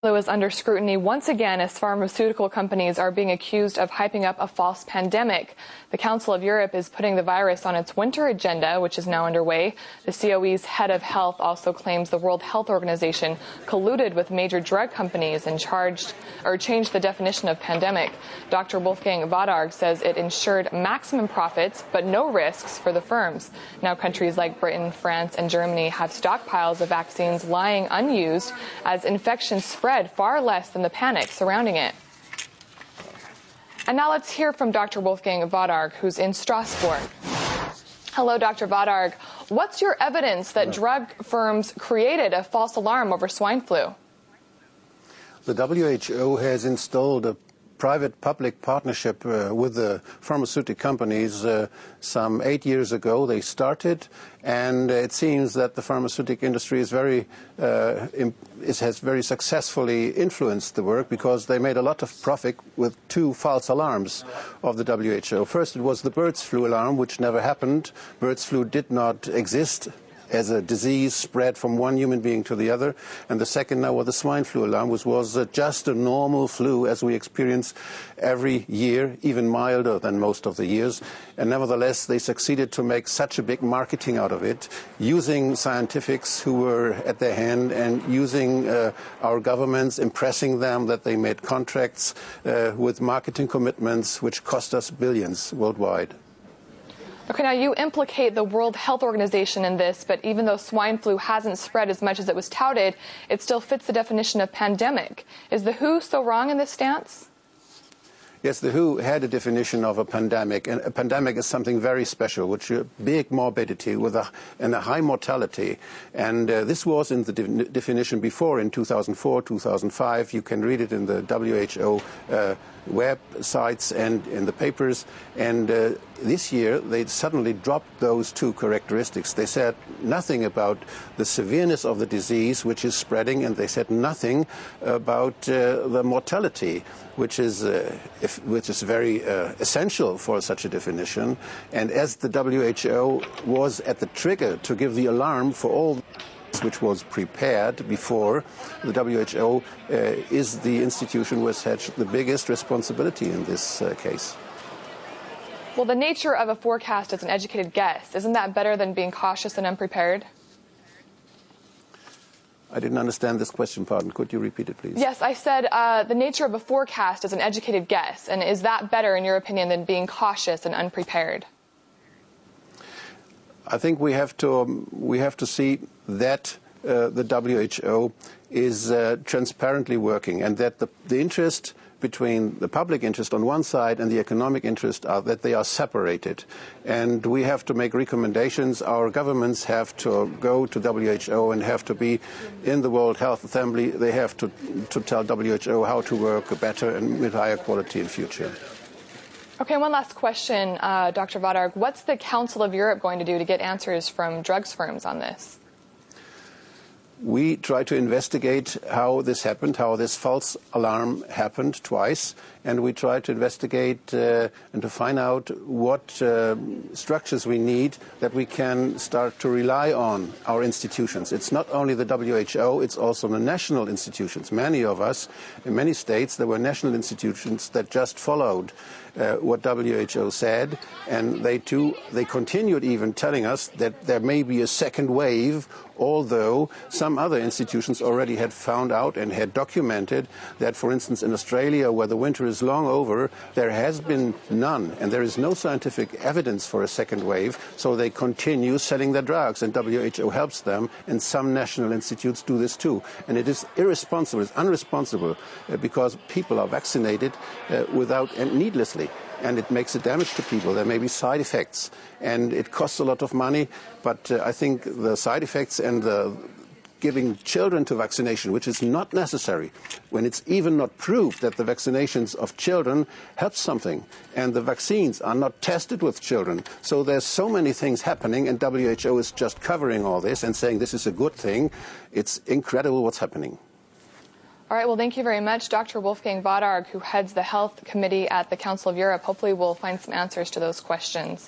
Is under scrutiny once again as pharmaceutical companies are being accused of hyping up a false pandemic. The Council of Europe is putting the virus on its winter agenda, which is now underway. The COE's head of health also claims the World Health Organization colluded with major drug companies and changed the definition of pandemic. Dr. Wolfgang Wodarg says it ensured maximum profits but no risks for the firms. Now countries like Britain, France, and Germany have stockpiles of vaccines lying unused as infections spread far less than the panic surrounding it. And now let's hear from Dr. Wolfgang Wodarg, who's in Strasbourg. Hello, Dr. Wodarg. What's your evidence that drug firms created a false alarm over swine flu? The WHO has installed a private-public partnership with the pharmaceutical companies some 8 years ago. They started, and it seems that the pharmaceutical industry is has very successfully influenced the work because they made a lot of profit with two false alarms of the WHO. First, it was the birds flu alarm, which never happened. Birds flu did not exist as a disease spread from one human being to the other. And the second now was the swine flu alarm, which was just a normal flu as we experience every year, even milder than most of the years. And nevertheless, they succeeded to make such a big marketing out of it, using scientifics who were at their hand and using our governments, impressing them that they made contracts with marketing commitments which cost us billions worldwide. Okay, now you implicate the World Health Organization in this, but even though swine flu hasn't spread as much as it was touted, it still fits the definition of pandemic. Is the WHO so wrong in this stance? Yes, the WHO had a definition of a pandemic, and a pandemic is something very special, which is big morbidity and a high mortality. And this was in the definition before, in 2004, 2005. You can read it in the WHO websites and in the papers. And this year, they suddenly dropped those two characteristics. They said nothing about the severeness of the disease, which is spreading, and they said nothing about the mortality, which is very essential for such a definition. And as the WHO was at the trigger to give the alarm for all which was prepared before, the WHO is the institution which has the biggest responsibility in this case. Well, the nature of a forecast is an educated guess. Isn't that better than being cautious and unprepared? I didn't understand this question, pardon. Could you repeat it, please? Yes, I said the nature of a forecast is an educated guess. And is that better, in your opinion, than being cautious and unprepared? I think we have to see that the WHO is transparently working, and that the interest between the public interest on one side and the economic interest are that they are separated. And we have to make recommendations. Our governments have to go to WHO and have to be in the World Health Assembly. They have to tell WHO how to work better and with higher quality in future. Okay, one last question, Dr. Wodarg. What's the Council of Europe going to do to get answers from drugs firms on this? We try to investigate how this happened, how this false alarm happened twice, and we try to investigate and to find out what structures we need that we can start to rely on our institutions. It's not only the WHO, it's also the national institutions. Many of us, in many states, there were national institutions that just followed what WHO said, and they continued even telling us that there may be a second wave, although some other institutions already had found out and had documented that, for instance, in Australia, where the winter is long over, there has been none, and there is no scientific evidence for a second wave, so they continue selling their drugs, and WHO helps them, and some national institutes do this too. And it is irresponsible, it's unresponsible, because people are vaccinated and needlessly. And it makes a damage to people. There may be side effects, and it costs a lot of money. But I think the side effects and the giving children to vaccination, which is not necessary, when it's even not proved that the vaccinations of children help something, and the vaccines are not tested with children. So there's so many things happening, and WHO is just covering all this and saying this is a good thing. It's incredible what's happening. All right, well, thank you very much, Dr. Wolfgang Wodarg, who heads the Health Committee at the Council of Europe. Hopefully we'll find some answers to those questions.